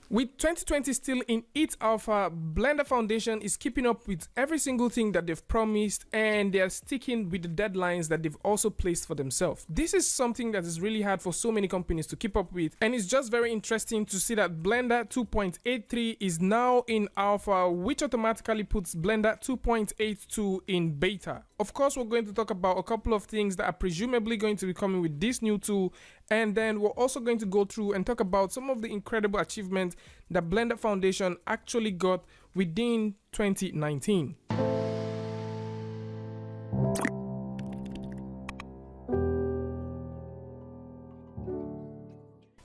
With 2020 still in its alpha, Blender Foundation is keeping up with every single thing that they've promised, and they're sticking with the deadlines that they've also placed for themselves. This is something that is really hard for so many companies to keep up with, and it's just very interesting to see that Blender 2.83 is now in alpha, which automatically puts Blender 2.82 in beta. Of course, we're going to talk about a couple of things that are presumably going to be coming with this new tool, and then we're also going to go through and talk about some of the incredible achievements that Blender Foundation actually got within 2019.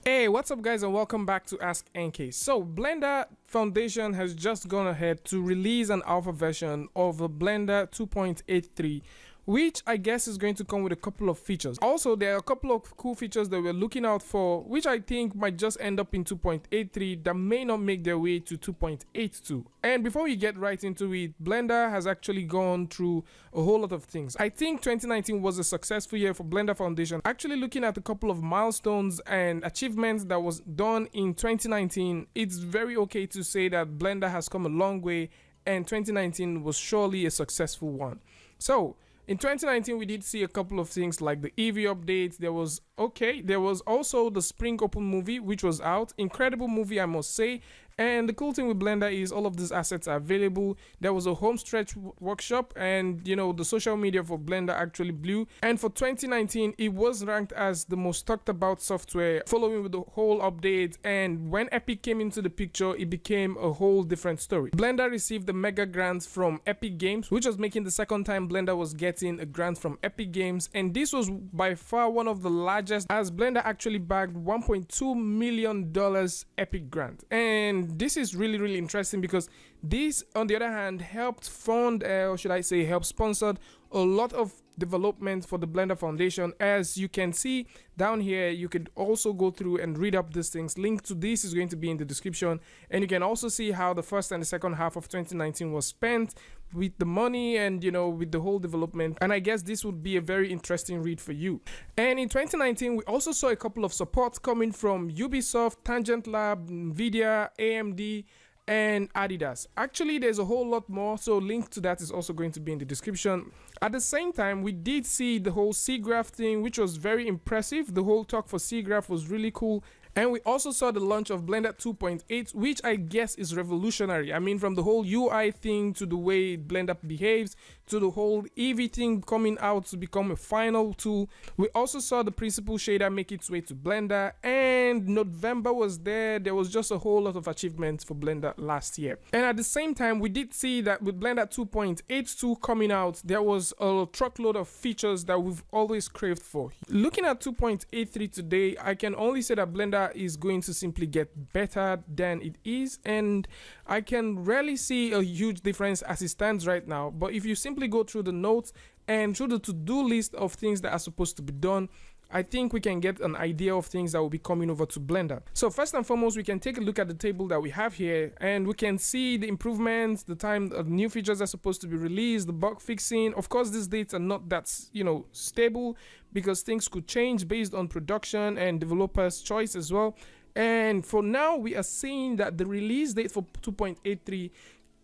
Hey, what's up guys, and welcome back to askNK. So Blender Foundation has just gone ahead to release an alpha version of the Blender 2.83, which I guess is going to come with a couple of features. Also, there are a couple of cool features that we're looking out for, which I think might just end up in 2.83 that may not make their way to 2.82. And before we get right into it, Blender has actually gone through a whole lot of things. I think 2019 was a successful year for Blender Foundation. Actually looking at a couple of milestones and achievements that was done in 2019, it's very okay to say that Blender has come a long way, and 2019 was surely a successful one. So in 2019, we did see a couple of things like the Eevee updates. There was also the Spring Open movie, which was out. Incredible movie, I must say. And the cool thing with Blender is all of these assets are available. There was a home stretch workshop, and you know, the social media for Blender actually blew. And for 2019, it was ranked as the most talked about software, following with the whole update. And when Epic came into the picture, it became a whole different story. Blender received the mega grant from Epic Games, which was making the second time Blender was getting a grant from Epic Games. And this was by far one of the largest, as Blender actually bagged $1.2 million Epic grant. And this is really interesting because this, on the other hand, helped fund, or should I say helped sponsored a lot of development for the Blender Foundation. As you can see down here, you could also go through and read up these things. Link to this is going to be in the description, and you can also see how the first and the second half of 2019 was spent with the money and, you know, with the whole development. And I guess this would be a very interesting read for you. And in 2019, we also saw a couple of supports coming from Ubisoft, Tangent Lab, Nvidia, AMD, and Adidas. Actually, there's a whole lot more, so link to that is also going to be in the description. At the same time, we did see the whole SIGGRAPH thing, which was very impressive. The whole talk for SIGGRAPH was really cool. And we also saw the launch of Blender 2.8, which I guess is revolutionary. I mean, from the whole UI thing to the way Blender behaves to the whole Eevee thing coming out to become a final tool. We also saw the principal shader make its way to Blender, and November was there. There was just a whole lot of achievements for Blender last year. And at the same time, we did see that with Blender 2.82 coming out, there was a truckload of features that we've always craved for. Looking at 2.83 today, I can only say that Blender is going to simply get better than it is, and I can rarely see a huge difference as it stands right now. But if you simply go through the notes and through the to-do list of things that are supposed to be done, I think we can get an idea of things that will be coming over to Blender. So first and foremost, we can take a look at the table that we have here, and we can see the improvements, the time of new features are supposed to be released, the bug fixing. Of course, these dates are not that, you know, stable, because things could change based on production and developers' choice as well. And for now, we are seeing that the release date for 2.83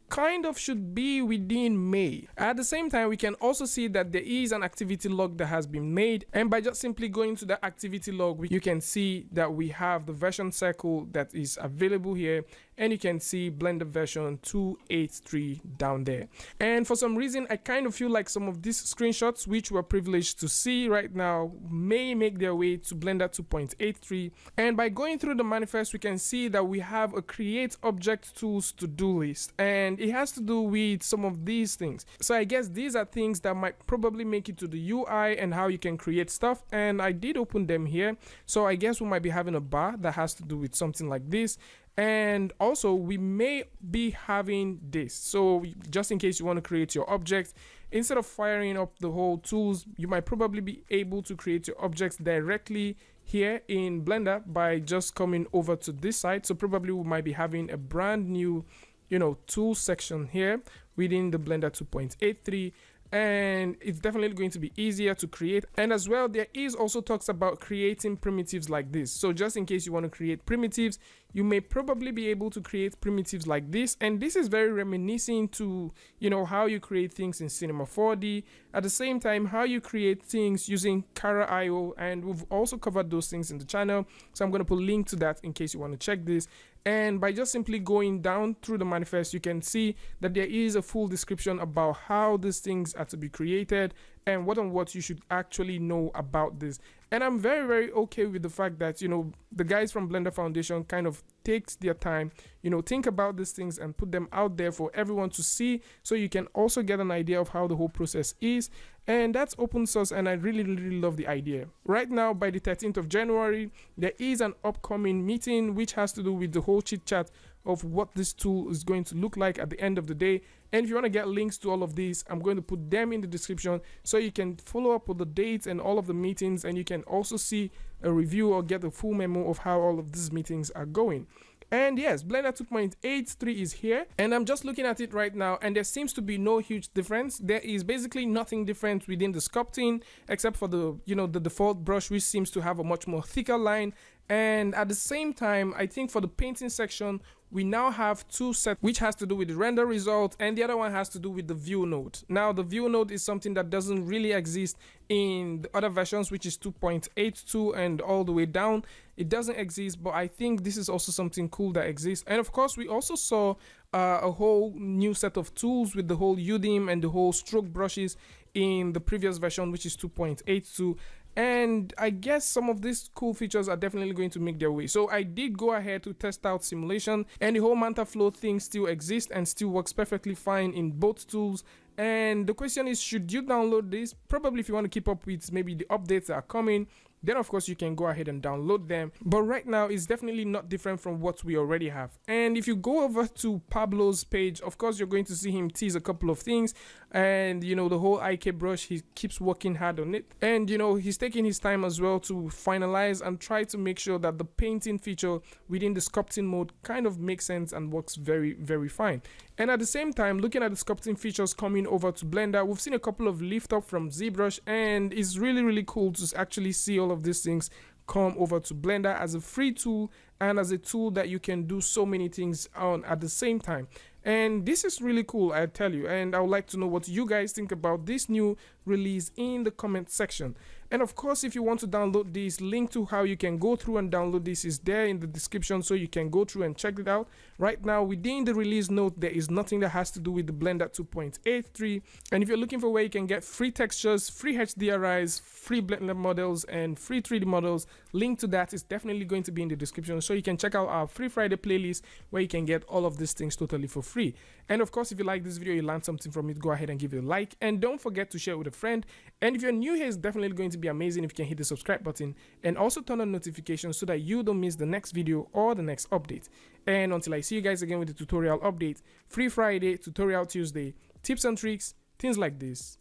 kind of should be within May. At the same time, we can also see that there is an activity log that has been made, and by just simply going to the activity log, you can see that we have the version circle that is available here, and you can see Blender version 2.83 down there. And for some reason, I kind of feel like some of these screenshots, which we're privileged to see right now, may make their way to Blender 2.83. And by going through the manifest, we can see that we have a create object tools to-do list, and it has to do with some of these things. So I guess these are things that might probably make it to the UI and how you can create stuff. And I did open them here, so I guess we might be having a bar that has to do with something like this. And also we may be having this, so just in case you want to create your object, instead of firing up the whole tools, you might probably be able to create your objects directly here in Blender by just coming over to this side. So probably we might be having a brand new, you know, tool section here within the Blender 2.83, and it's definitely going to be easier to create. And as well, there is also talks about creating primitives like this. So just in case you want to create primitives, you may probably be able to create primitives like this. And this is very reminiscent to, you know, how you create things in Cinema 4D. At the same time, how you create things using Kara.io, and we've also covered those things in the channel. So I'm going to put a link to that in case you want to check this. And by just simply going down through the manifest, you can see that there is a full description about how these things are to be created and what you should actually know about this. And I'm very, very okay with the fact that, you know, the guys from Blender Foundation kind of takes their time, you know, think about these things and put them out there for everyone to see, so you can also get an idea of how the whole process is. And that's open source, and I really, really love the idea. Right now, by the 13th of January, there is an upcoming meeting which has to do with the whole chit chat of what this tool is going to look like at the end of the day. And if you want to get links to all of these, I'm going to put them in the description so you can follow up with the dates and all of the meetings, and you can also see a review or get a full memo of how all of these meetings are going. And yes, Blender 2.83 is here, and I'm just looking at it right now, and there seems to be no huge difference. There is basically nothing different within the sculpting, except for the, you know, the default brush, which seems to have a much more thicker line. And at the same time, I think for the painting section, we now have two sets, which has to do with the render result, and the other one has to do with the view node. Now, the view node is something that doesn't really exist in the other versions, which is 2.82 and all the way down. It doesn't exist, but I think this is also something cool that exists. And of course, we also saw a whole new set of tools with the whole UDIM and the whole stroke brushes in the previous version, which is 2.82. And I guess some of these cool features are definitely going to make their way. So I did go ahead to test out simulation, and the whole Manta Flow thing still exists and still works perfectly fine in both tools. And the question is, should you download this? Probably if you want to keep up with maybe the updates that are coming, then of course you can go ahead and download them. But right now it's definitely not different from what we already have. And if you go over to Pablo's page, of course you're going to see him tease a couple of things. And you know, the whole IK brush, he keeps working hard on it. And you know, he's taking his time as well to finalize and try to make sure that the painting feature within the sculpting mode kind of makes sense and works very, very fine. And at the same time, looking at the sculpting features coming over to Blender, we've seen a couple of lift up from ZBrush, and it's really, really cool to actually see all of these things come over to Blender as a free tool and as a tool that you can do so many things on at the same time. And this is really cool, I tell you, and I would like to know what you guys think about this new release in the comment section. And of course, if you want to download this, link to how you can go through and download this is there in the description, so you can go through and check it out. Right now, within the release note, there is nothing that has to do with the Blender 2.83. And if you're looking for where you can get free textures, free HDRIs, free Blender models, and free 3D models, link to that is definitely going to be in the description, so you can check out our Free Friday playlist where you can get all of these things totally for free. And of course, if you like this video, you learned something from it, go ahead and give it a like, and don't forget to share it with a friend. And if you're new here, it's definitely going to be amazing if you can hit the subscribe button and also turn on notifications so that you don't miss the next video or the next update. And until I see you guys again with the tutorial update, Free Friday, Tutorial Tuesday, tips and tricks, things like this.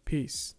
Peace.